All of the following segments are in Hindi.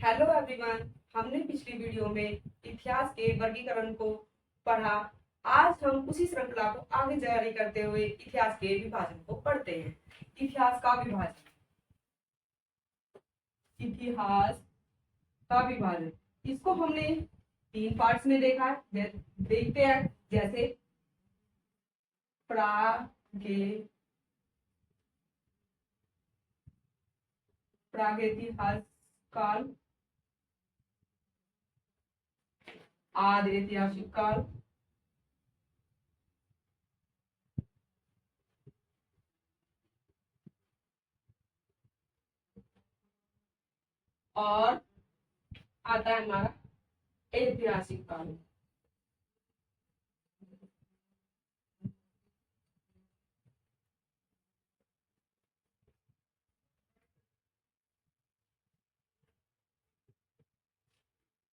Hello everyone. हमने पिछली वीडियो में इतिहास के वर्गीकरण को पढ़ा। आज हम उसी श्रृंखला को आगे जारी करते हुए इतिहास के विभाजन को पढ़ते हैं। इतिहास का विभाजन। इतिहास का विभाजन इसको हमने 3 पार्ट्स में देखा है। देखते हैं, जैसे प्रागैतिहासिक काल, आदि ऐतिहासिक काल, और आता है हमारा ऐतिहासिक काल।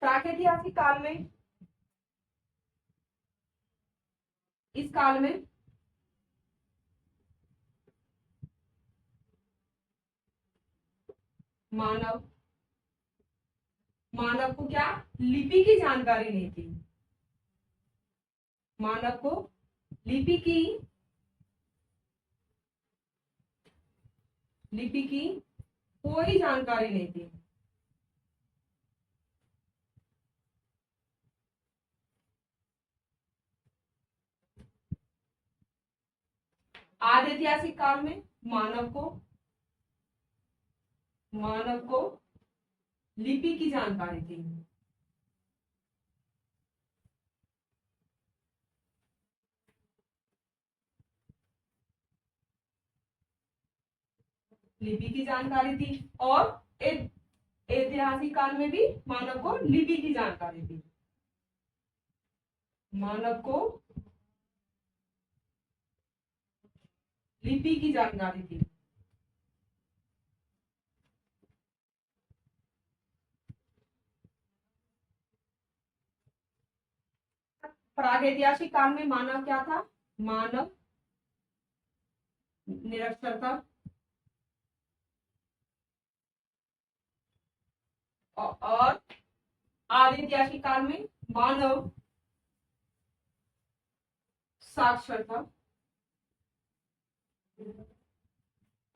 प्रागैतिहासिक काल में, इस काल में मानव को क्या, लिपि की जानकारी नहीं थी। मानव को लिपि की कोई जानकारी नहीं थी। आदि ऐतिहासिक काल में मानव को लिपि की जानकारी थी। लिपि की जानकारी थी और ऐतिहासिक काल में भी मानव को लिपि की जानकारी थी। मानव को लिपि की जानकारी थी। प्रागैतिहासिक काल में मानव क्या था? मानव निरक्षर था और आदि ऐतिहासिक काल में मानव साक्षर था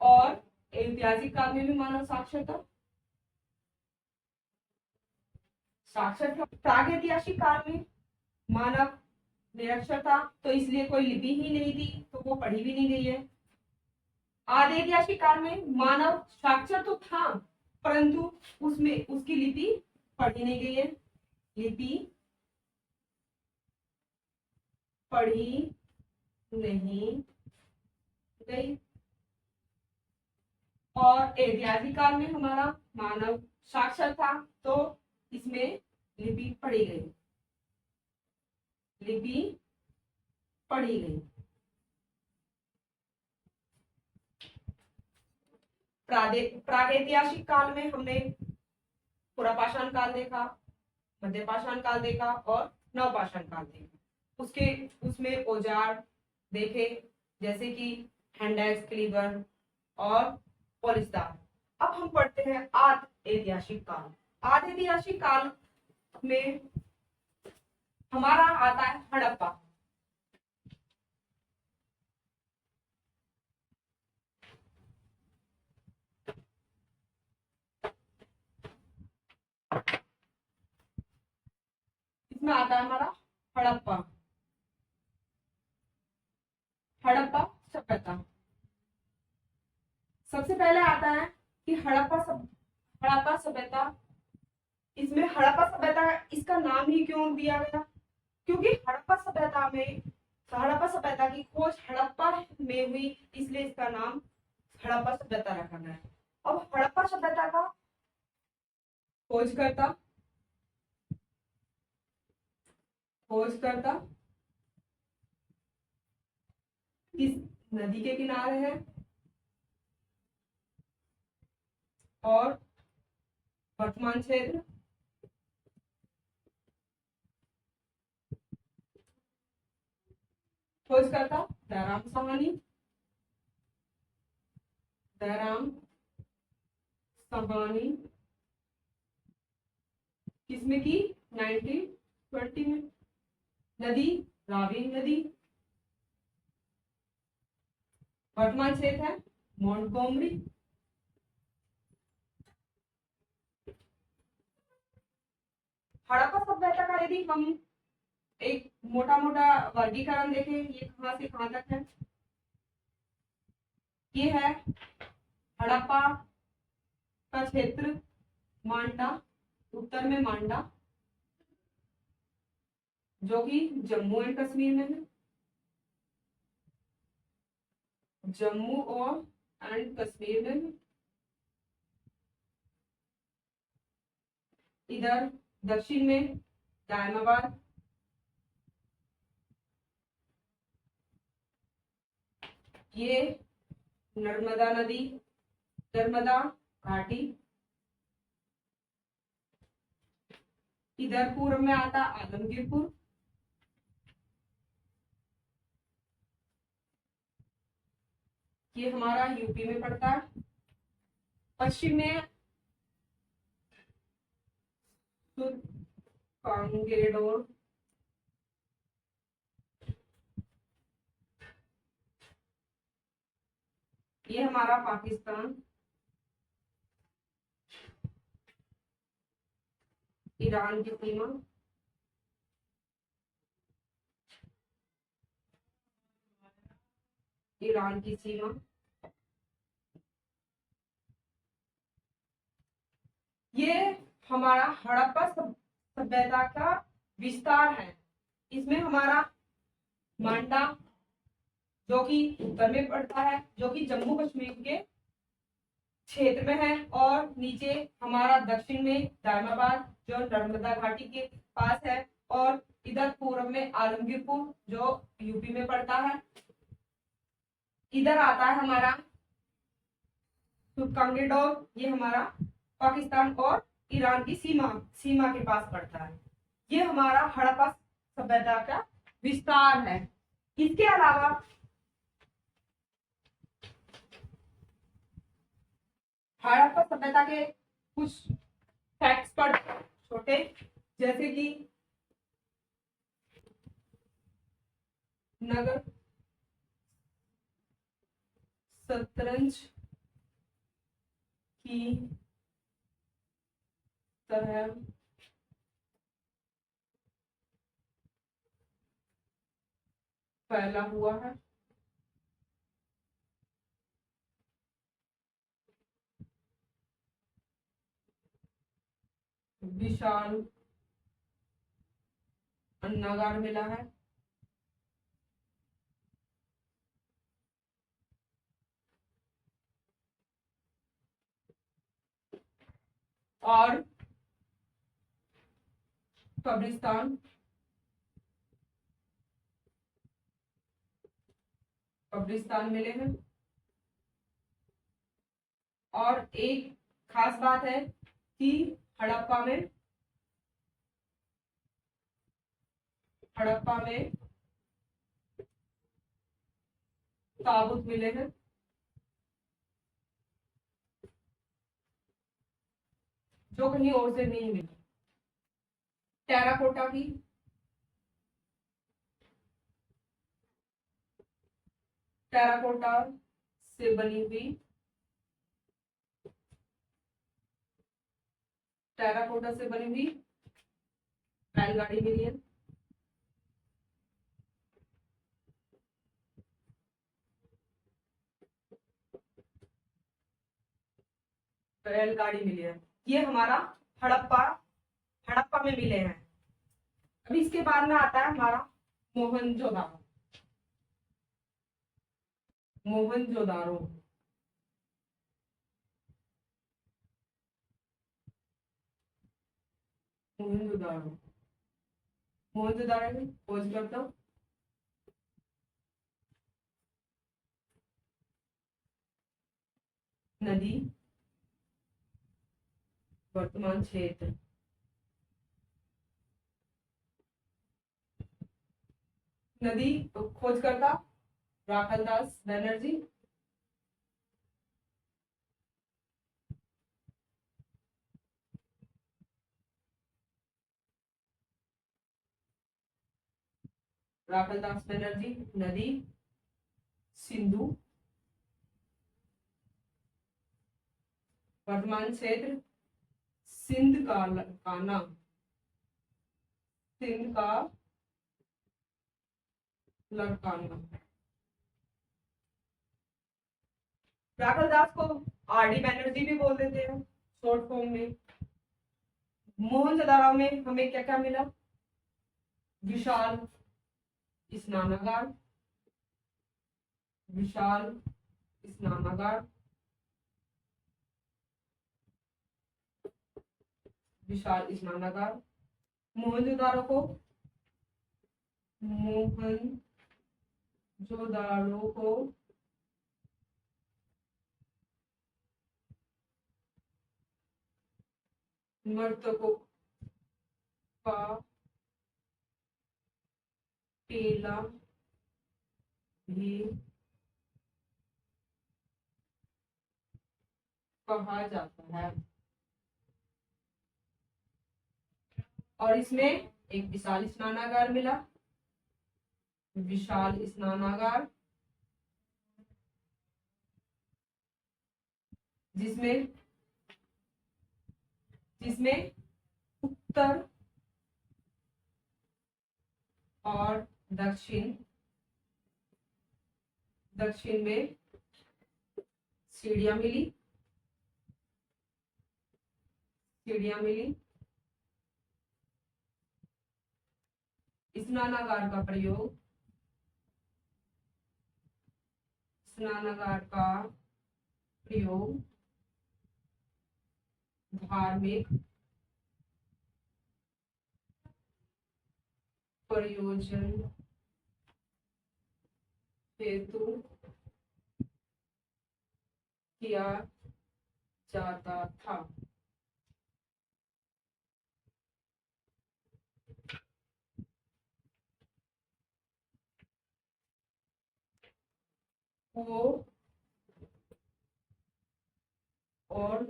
और ऐतिहासिक काल में भी मानव साक्षर था। प्रागैतिहासिक काल में मानव निरक्षर था, तो इसलिए कोई लिपि ही नहीं थी, तो वो पढ़ी भी नहीं गई है। आदि ऐतिहासिक काल में मानव साक्षर तो था, परंतु उसमें उसकी लिपि पढ़ी नहीं गई है। लिपि पढ़ी नहीं गई। और ऐतिहासिक काल में हमारा मानव साक्षर था, तो इसमें लिपि पढ़ी गई। लिपि पढ़ी गई। प्रागैतिहासिक काल में हमने पुरापाषाण काल देखा, मध्यपाषाण काल देखा और नवपाषाण काल देखा। उसमें औजार देखे, जैसे कि हैंडैक्स, क्लीवर और पॉलिस्टार। अब हम पढ़ते हैं आदि ऐतिहासिक काल। आदि ऐतिहासिक काल में हमारा आता है हड़प्पा। इसमें आता है हमारा हड़प्पा सभ्यता। सबसे पहले आता है कि हड़प्पा सभ्यता। इसमें हड़प्पा सभ्यता इसका नाम ही क्यों दिया गया? क्योंकि हड़प्पा सभ्यता की खोज हड़प्पा में हुई, इसलिए इसका नाम हड़प्पा सभ्यता रखा गया है। अब हड़प्पा सभ्यता का खोजकर्ता इस नदी के किनारे है और वर्तमान क्षेत्र खोजकर्ता दयाराम साहनी किसमें की 1920 में। नदी रावी नदी। वर्तमान क्षेत्र है मोंटगोमरी। हड़प्पा सभ्यता का यदि हम एक मोटा मोटा वर्गीकरण देखें, ये कहां से कहां तक है। ये है हड़प्पा का क्षेत्र मांडा, उत्तर में मांडा, जो कि जम्मू एंड कश्मीर में है। जम्मू और एंड कश्मीर में है। इधर दक्षिण में दायमाबाद, ये नर्मदा नदी, नर्मदा घाटी। इधर पूर्व में आता आलमगीरपुर। ये हमारा यूपी में पड़ता है। पश्चिम में कांगेडोर, ये हमारा पाकिस्तान। ईरान की सीमा, ईरान की सीमा। ये हमारा हड़प्पा सभ्यता का विस्तार है। इसमें हमारा मांडा जो कि उत्तर में पड़ता है, जो कि जम्मू कश्मीर के क्षेत्र में है, और नीचे हमारा दक्षिण में दायमाबाद जो नर्मदा घाटी के पास है, और इधर पूर्व में आलमगीरपुर जो यूपी में पड़ता है। इधर आता है हमारा कांगेडोर, ये हमारा पाकिस्तान और ईरान की सीमा के पास पड़ता है। ये हमारा हड़प्पा सभ्यता का विस्तार है। इसके अलावा हड़प्पा सभ्यता के कुछ फैक्ट्स पर छोटे, जैसे कि नगर शतरंज की तरह फैला हुआ है। विशाल अन्नागार मिला है। और कब्रिस्तान, कब्रिस्तान मिले हैं। और एक खास बात है कि हड़प्पा में ताबूत मिले हैं, जो कहीं और से नहीं मिले। टेराकोटा की टेराकोटा से बनी हुई बैलगाड़ी मिली है। बैलगाड़ी मिली है। ये हमारा हड़प्पा में मिले हैं। अभी इसके बाद में आता है हमारा मोहनजोदारो। मोहनजोदारो मोहनजोदारो मोहनजोदारो में खोज करता हूँ। नदी वर्तमान क्षेत्र, नदी खोजकर्ता राखलदास बनर्जी। राखलदास बनर्जी, नदी सिंधु। वर्तमान क्षेत्र सिंध का काना, सिंध का लड़काना। राखलदास को आर डी बैनर्जी भी बोल देते हैं शॉर्ट फॉर्म में। मोहनजोदाड़ो में हमें क्या क्या मिला? विशाल स्नानागार, विशाल स्नानागार, विशाल स्नानागार। मोहनजोदाड़ो को, मोहनजोदाड़ो को मृतकों का टीला भी कहा जाता है। और इसमें एक विशाल स्नानागार मिला, विशाल स्नानागार, जिसमें जिसमें उत्तर और दक्षिण में सीढ़ियां मिली, स्नानागार का प्रयोग, धार्मिक प्रयोजन हेतु किया जाता था। वो और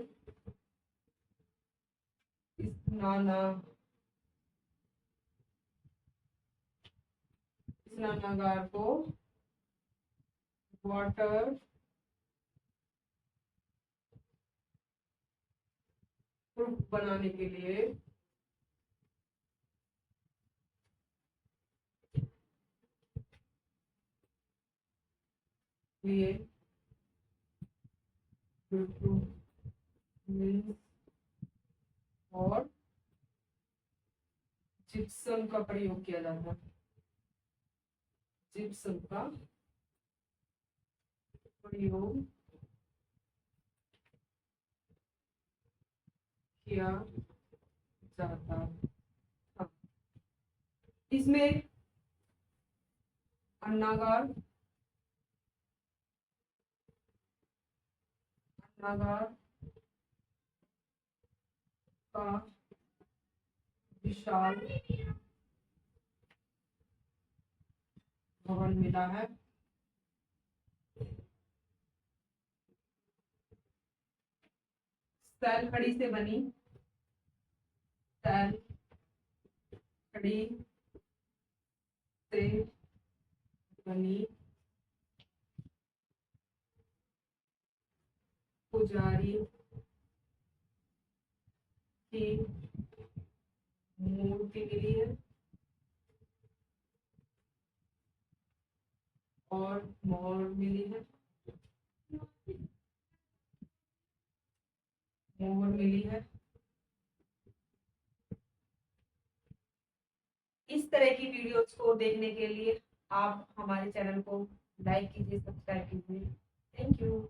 स्नानागार को वाटर प्रूफ बनाने के लिए और जिप्सम का प्रयोग किया जाता है, जिप्सम का प्रयोग किया जाता था। इसमें अन्नागार का विशाल भवन मिला है। सैल खड़ी से बनी, सैल खड़ी से बनी पुजारी की मूर्ति मिली है और मोहर मिली है, मोहर मिली है। इस तरह की वीडियोस को देखने के लिए आप हमारे चैनल को लाइक कीजिए, सब्सक्राइब कीजिए। Thank you.